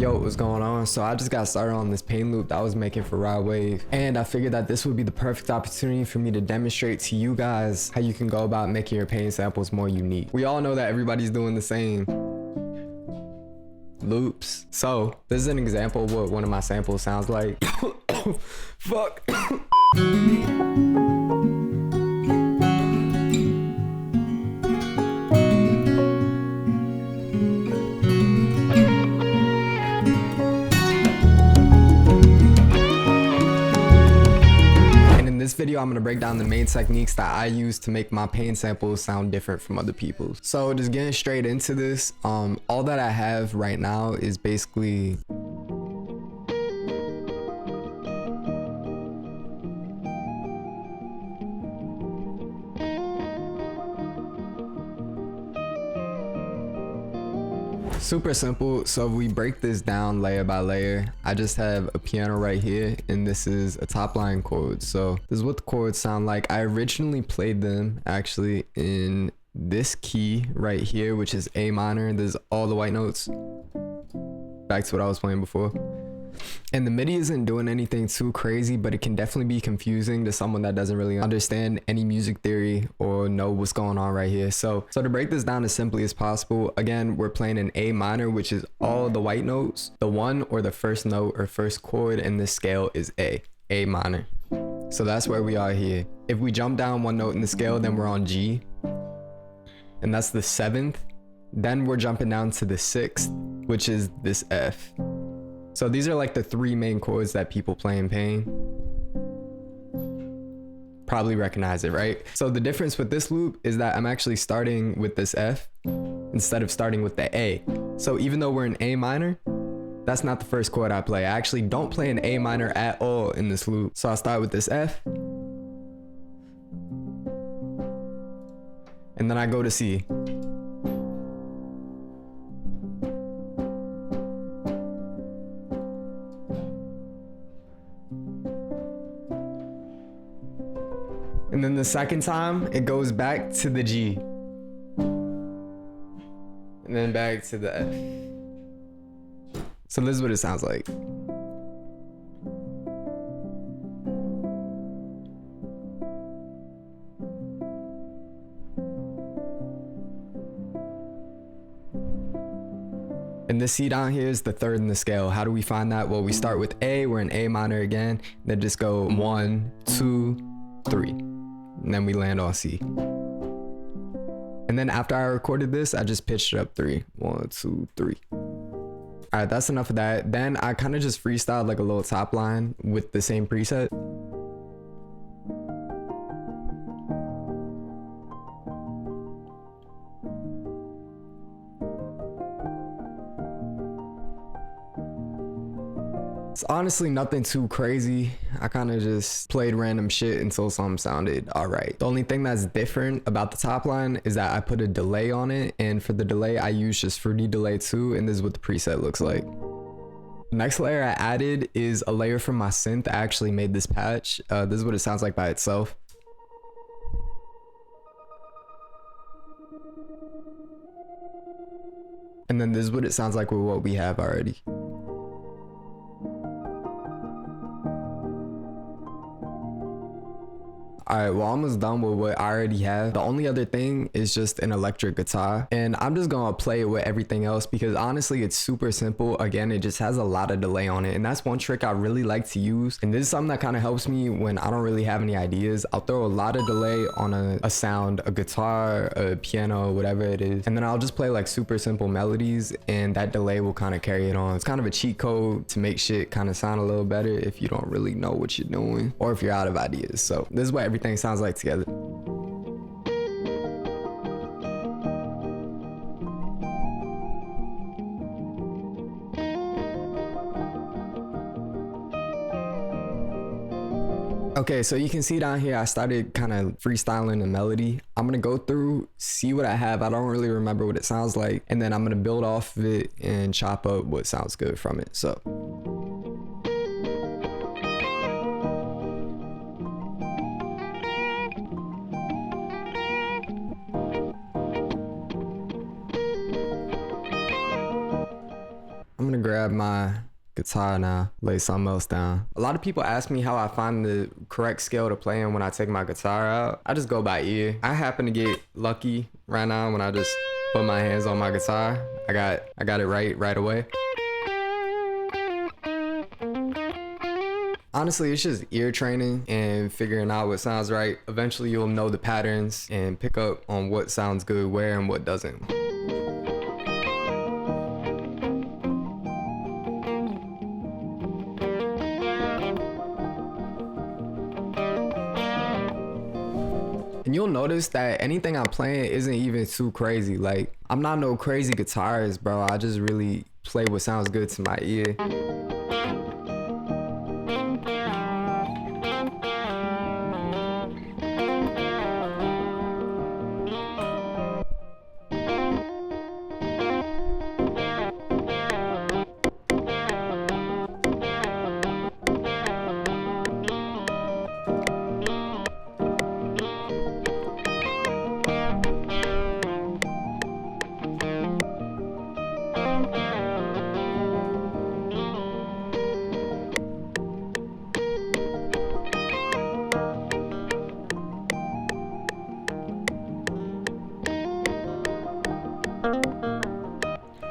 Yo, what's going on? So I just got started on this pain loop that I was making for Ride Wave, and I figured that this would be the perfect opportunity for me to demonstrate to you guys how you can go about making your pain samples more unique. We all know that everybody's doing the same loops. So this is an example of what one of my samples sounds like. Fuck. In this video, I'm gonna break down the main techniques that I use to make my pain samples sound different from other people's. So just getting straight into this, all that I have right now is basically super simple. So if we break this down layer by layer, I just have a piano right here, and this is a top line chord. So this is what the chords sound like. I originally played them actually in this key right here, which is A minor. There's all the white notes. Back to what I was playing before. And the MIDI isn't doing anything too crazy, but it can definitely be confusing to someone that doesn't really understand any music theory or know what's going on right here. So to break this down as simply as possible, again, we're playing an A minor, which is all the white notes. The one or the first note or first chord in this scale is A minor. So that's where we are here. If we jump down one note in the scale, then we're on G, and that's the seventh. Then we're jumping down to the sixth, which is this F. So these are like the three main chords that people play in pain. Probably recognize it, right? So the difference with this loop is that I'm actually starting with this F instead of starting with the A. So even though we're in A minor, that's not the first chord I play. I actually don't play an A minor at all in this loop. So I'll start with this F, and then I go to C. And then the second time, it goes back to the G. And then back to the F. So this is what it sounds like. And this C down here is the third in the scale. How do we find that? Well, we start with A, we're in A minor again, then just go 1, 2, 3. And then we land on C. And then after I recorded this, I just pitched it up 3. 1, 2, 3. All right, that's enough of that. Then I kind of just freestyled like a little top line with the same preset. It's honestly nothing too crazy. I kind of just played random shit until something sounded all right. The only thing that's different about the top line is that I put a delay on it, and for the delay I use just Fruity Delay 2, and this is what the preset looks like. The next layer I added is a layer from my synth. I actually made this patch. This is what it sounds like by itself. And then this is what it sounds like with what we have already. Alright, well, I'm almost done with what I already have. The only other thing is just an electric guitar, and I'm just gonna play it with everything else because honestly it's super simple. Again, it just has a lot of delay on it, and that's one trick I really like to use, and this is something that kind of helps me when I don't really have any ideas. I'll throw a lot of delay on a sound, a guitar, a piano, whatever it is, and then I'll just play like super simple melodies, and that delay will kind of carry it on. It's kind of a cheat code to make shit kind of sound a little better if you don't really know what you're doing or if you're out of ideas. So this is what everything sounds like together. Okay, so you can see down here I started kind of freestyling a melody. I'm gonna go through, see what I have. I don't really remember what it sounds like, and then I'm gonna build off of it and chop up what sounds good from it. So I'm gonna grab my my guitar now, lay something else down. A lot of people ask me how I find the correct scale to play in when I take my guitar out. I just go by ear. I happen to get lucky right now when I just put my hands on my guitar. I got it right away. Honestly, it's just ear training and figuring out what sounds right. Eventually you'll know the patterns and pick up on what sounds good where and what doesn't. And you'll notice that anything I'm playing isn't even too crazy. Like, I'm not no crazy guitarist, bro. I just really play what sounds good to my ear.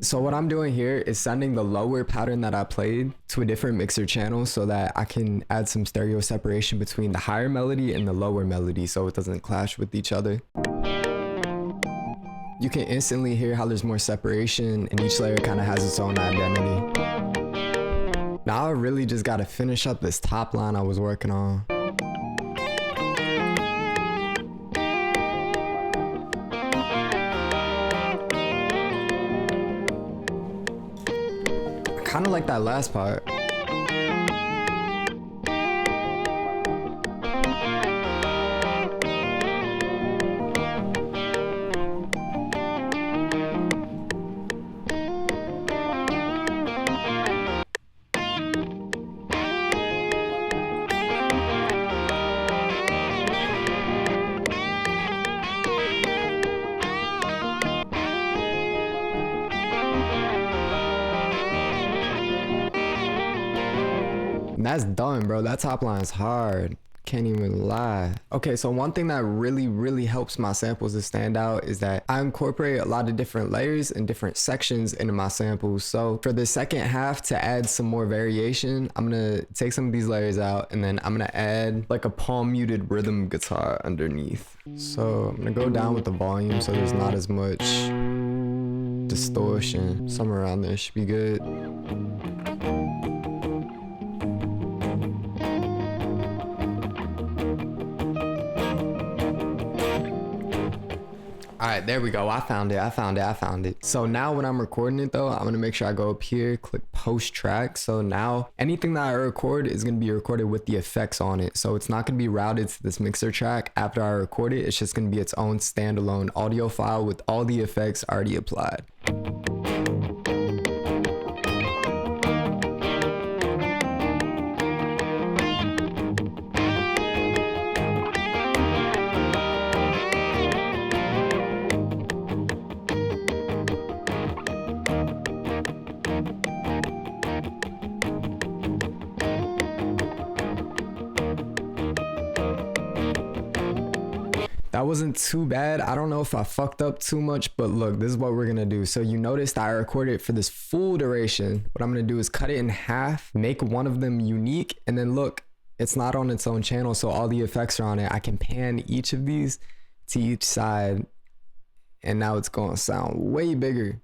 So what I'm doing here is sending the lower pattern that I played to a different mixer channel so that I can add some stereo separation between the higher melody and the lower melody so it doesn't clash with each other. You can instantly hear how there's more separation and each layer kind of has its own identity. Now I really just got to finish up this top line I was working on. Kind of like that last part. That's done, bro. That top line is hard. Can't even lie. Okay, so one thing that really helps my samples to stand out is that I incorporate a lot of different layers and different sections into my samples. So for the second half, to add some more variation, I'm gonna take some of these layers out and then I'm gonna add like a palm muted rhythm guitar underneath. So I'm gonna go down with the volume so there's not as much distortion. Somewhere around there should be good. All right, there we go. I found it. So now when I'm recording it though, I'm gonna make sure I go up here, click post track. So now anything that I record is gonna be recorded with the effects on it. So it's not gonna be routed to this mixer track after I record it. It's just gonna be its own standalone audio file with all the effects already applied. That wasn't too bad. I don't know if I fucked up too much, but look, this is what we're gonna do. So you noticed I recorded it for this full duration. What I'm gonna do is cut it in half, make one of them unique, and then look, it's not on its own channel, so all the effects are on it. I can pan each of these to each side, and now it's gonna sound way bigger.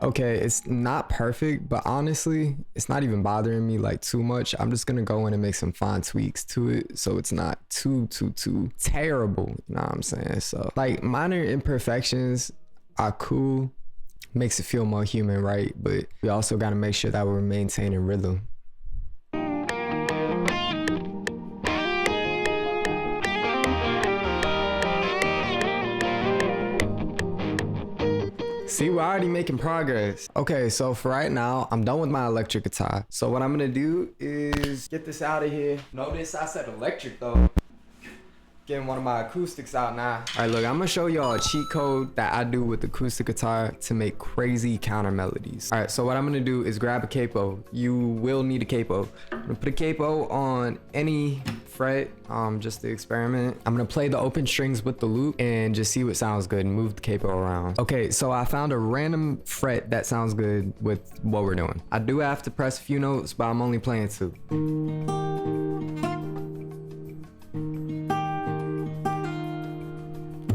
Okay, it's not perfect, but honestly, it's not even bothering me like too much. I'm just gonna go in and make some fine tweaks to it so it's not too terrible, you know what I'm saying? So like minor imperfections are cool, makes it feel more human, right? But we also gotta make sure that we're maintaining rhythm. See, we're already making progress. Okay, so for right now, I'm done with my electric guitar. So what I'm gonna do is get this out of here. Notice I said electric though. Getting one of my acoustics out now. All right, look, I'm gonna show y'all a cheat code that I do with acoustic guitar to make crazy counter melodies. All right, so what I'm gonna do is grab a capo. You will need a capo. I'm gonna put a capo on any fret, just to experiment. I'm gonna play the open strings with the loop and just see what sounds good and move the capo around. Okay, so I found a random fret that sounds good with what we're doing. I do have to press a few notes, but I'm only playing 2.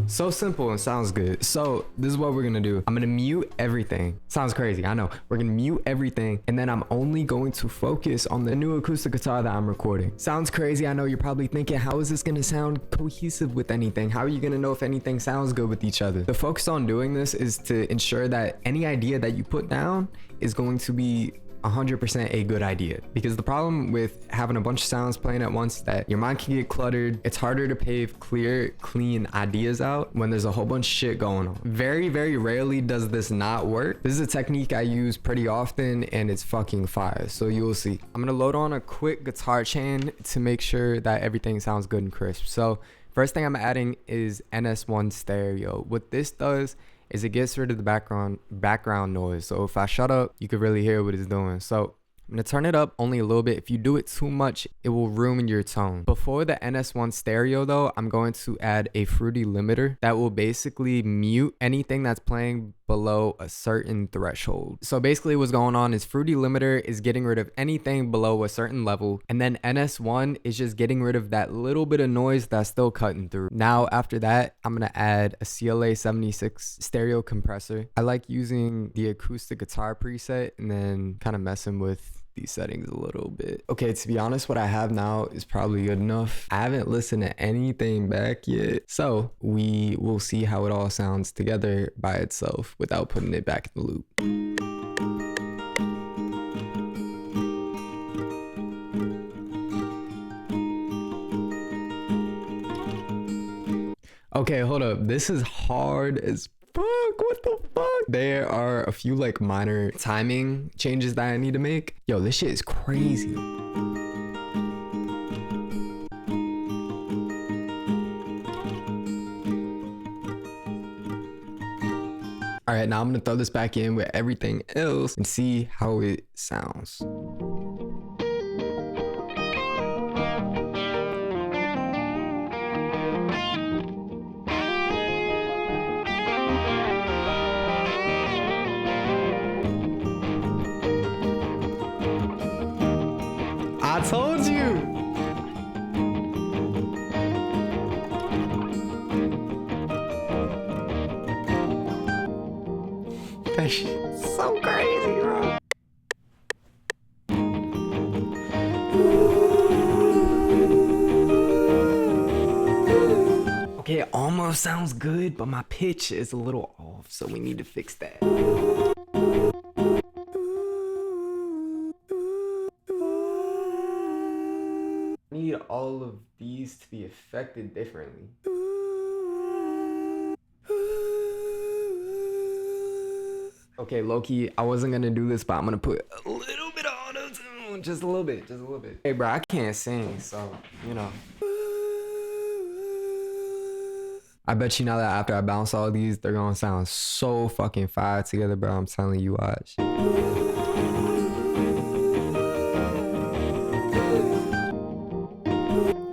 So simple and sounds good. So this is what we're gonna do. I'm gonna mute everything. Sounds crazy, I know. We're gonna mute everything, and then I'm only going to focus on the new acoustic guitar that I'm recording. Sounds crazy, I know. You're probably thinking, how is this gonna sound cohesive with anything? How are you gonna know if anything sounds good with each other? The focus on doing this is to ensure that any idea that you put down is going to be 100% a good idea, because the problem with having a bunch of sounds playing at once is that your mind can get cluttered. It's harder to pave clear, clean ideas out when there's a whole bunch of shit going on. Very, very rarely does this not work. This is a technique I use pretty often, and it's fucking fire, so you'll see. I'm gonna load on a quick guitar chain to make sure that everything sounds good and crisp. So first thing I'm adding is NS1 stereo. What this does is it gets rid of the background noise. So if I shut up, you could really hear what it's doing. So I'm gonna turn it up only a little bit. If you do it too much, it will ruin your tone. Before the NS1 stereo though, I'm going to add a fruity limiter that will basically mute anything that's playing below a certain threshold. So basically what's going on is fruity limiter is getting rid of anything below a certain level, and then NS1 is just getting rid of that little bit of noise that's still cutting through. Now after that, I'm gonna add a CLA 76 stereo compressor. I like using the acoustic guitar preset and then kind of messing with these settings a little bit. Okay, to be honest, what I have now is probably good enough. I haven't listened to anything back yet, so we will see how it all sounds together by itself without putting it back in the loop. Okay, hold up. This is hard as fuck. What the fuck? There are a few like minor timing changes that I need to make. Yo, this shit is crazy. All right, now I'm gonna throw this back in with everything else and see how it sounds. I told you. That shit's so crazy, bro. Okay, it almost sounds good, but my pitch is a little off, so we need to fix that. I need all of these to be affected differently. Okay, Loki, I wasn't gonna do this, but I'm gonna put a little bit of auto-tune, just a little bit, just a little bit. Hey, bro, I can't sing, so, you know. I bet you now that after I bounce all these, they're gonna sound so fucking fire together, bro. I'm telling you, watch.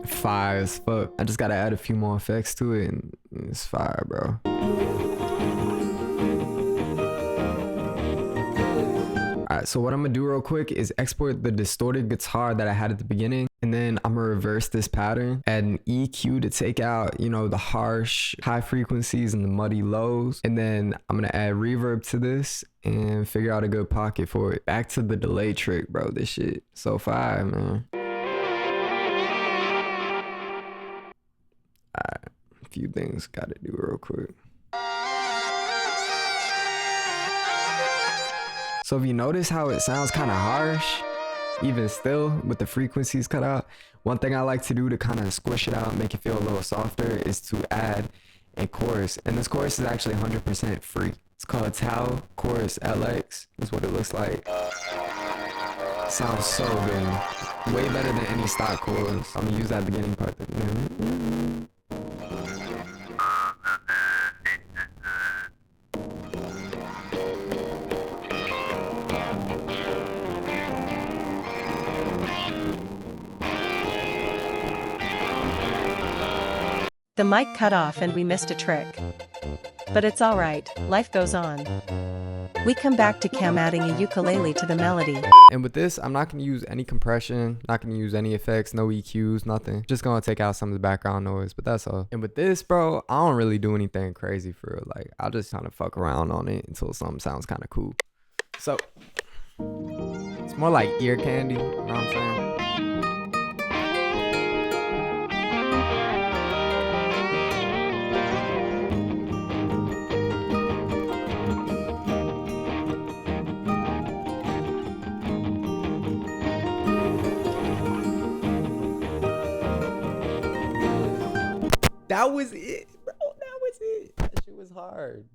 Fire as fuck. I just gotta add a few more effects to it, and it's fire, bro. Alright, so what I'm gonna do real quick is export the distorted guitar that I had at the beginning, and then I'm gonna reverse this pattern, add an EQ to take out, you know, the harsh high frequencies and the muddy lows, and then I'm gonna add reverb to this and figure out a good pocket for it. Back to the delay trick, bro. This shit so fire, man. Alright, a few things gotta do real quick. So if you notice how it sounds kind of harsh, even still with the frequencies cut out, one thing I like to do to kind of squish it out and make it feel a little softer is to add a chorus. And this chorus is actually 100% free. It's called Tau Chorus LX. That's what it looks like. Sounds so good. Way better than any stock chorus. I'm gonna use that beginning part. The mic cut off and we missed a trick. But it's alright, life goes on. We come back to Cam adding a ukulele to the melody. And with this, I'm not going to use any compression, not going to use any effects, no EQs, nothing. Just going to take out some of the background noise, but that's all. And with this, bro, I don't really do anything crazy for real. Like, I'll just kind of fuck around on it until something sounds kind of cool. So, it's more like ear candy, you know what I'm saying? That was it, bro. That was it. That shit was hard.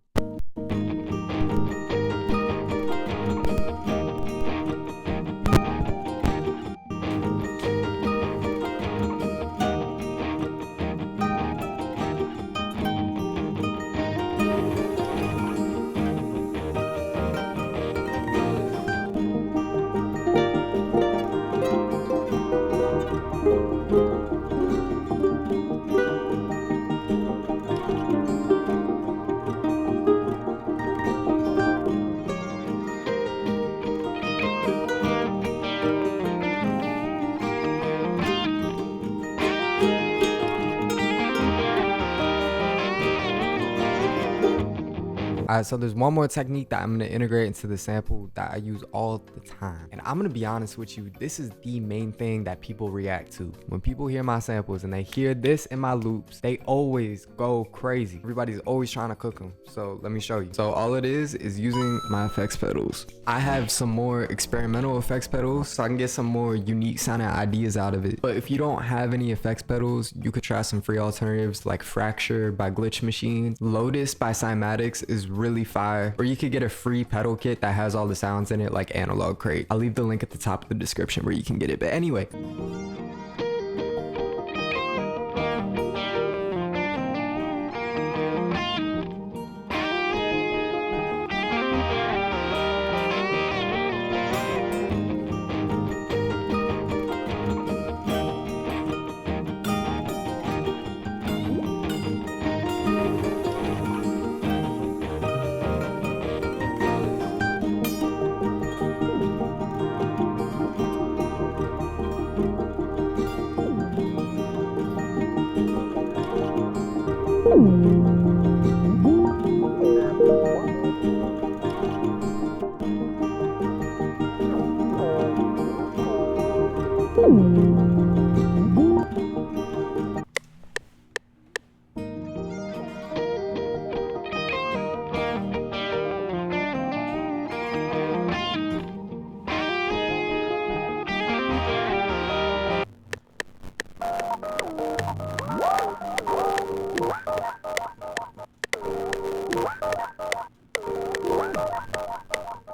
Alright, so there's one more technique that I'm going to integrate into the sample that I use all the time. And I'm going to be honest with you, this is the main thing that people react to. When people hear my samples and they hear this in my loops, they always go crazy. Everybody's always trying to cook them. So let me show you. So all it is using my effects pedals. I have some more experimental effects pedals so I can get some more unique sounding ideas out of it. But if you don't have any effects pedals, you could try some free alternatives like Fracture by Glitch Machine. Lotus by Cymatics is really fire, or you could get a free pedal kit that has all the sounds in it like Analog Crate. I'll leave the link at the top of the description where you can get it. But anyway,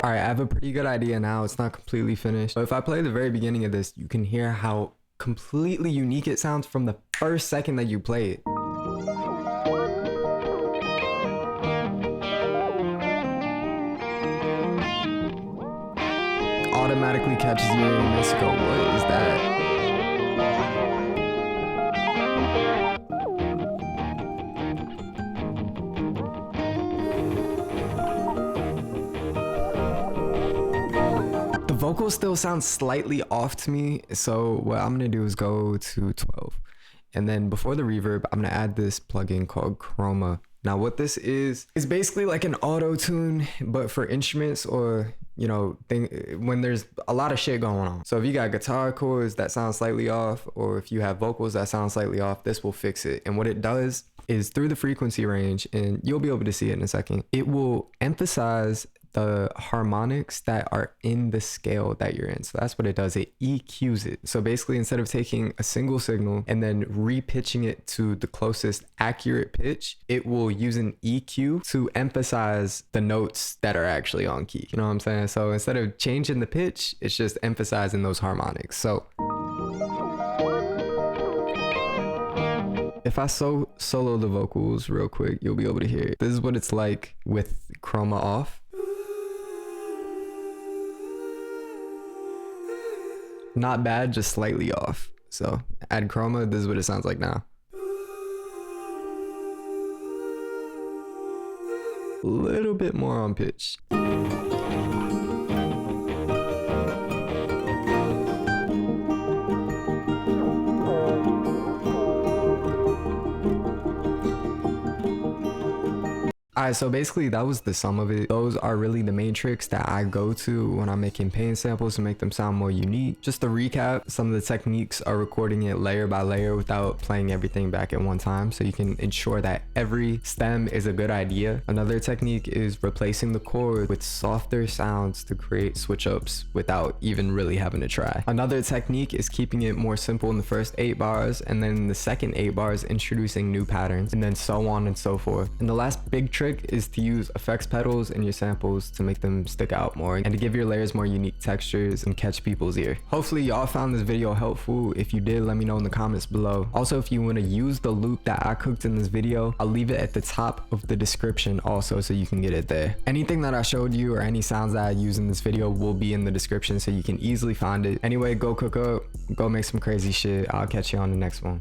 alright, I have a pretty good idea now. It's not completely finished. But if I play the very beginning of this, you can hear how completely unique it sounds from the first second that you play it. Automatically catches your ear and just go, what is that? The vocals still sound slightly off to me, so what I'm gonna do is go to 12, and then before the reverb I'm gonna add this plugin called Chroma. Now what this is basically like an auto tune but for instruments, or you know, when there's a lot of shit going on. So if you got guitar chords that sound slightly off, or if you have vocals that sound slightly off, this will fix it. And what it does is through the frequency range, and you'll be able to see it in a second, it will emphasize the harmonics that are in the scale that you're in. So that's what it does. It EQs it. So basically, instead of taking a single signal and then repitching it to the closest accurate pitch, it will use an EQ to emphasize the notes that are actually on key. You know what I'm saying? So instead of changing the pitch, it's just emphasizing those harmonics. So if I solo the vocals real quick, you'll be able to hear it. This is what it's like with Chroma off. Not bad, just slightly off. So add Chroma, this is what it sounds like now. a little bit more on pitch. Alright, so basically that was the sum of it. Those are really the main tricks that I go to when I'm making pain samples to make them sound more unique. Just to recap, some of the techniques are recording it layer by layer without playing everything back at one time, so you can ensure that every stem is a good idea. Another technique is replacing the chord with softer sounds to create switch ups without even really having to try. Another technique is keeping it more simple in the first 8 bars, and then in the second 8 bars introducing new patterns, and then so on and so forth. And the last big trick is to use effects pedals in your samples to make them stick out more and to give your layers more unique textures and catch people's ear. Hopefully y'all found this video helpful. If you did, let me know in the comments below. Also, if you want to use the loop that I cooked in this video, I'll leave it at the top of the description also, so you can get it there. Anything that I showed you or any sounds that I use in this video will be in the description, so you can easily find it. Anyway, go cook up, go make some crazy shit. I'll catch you on the next one.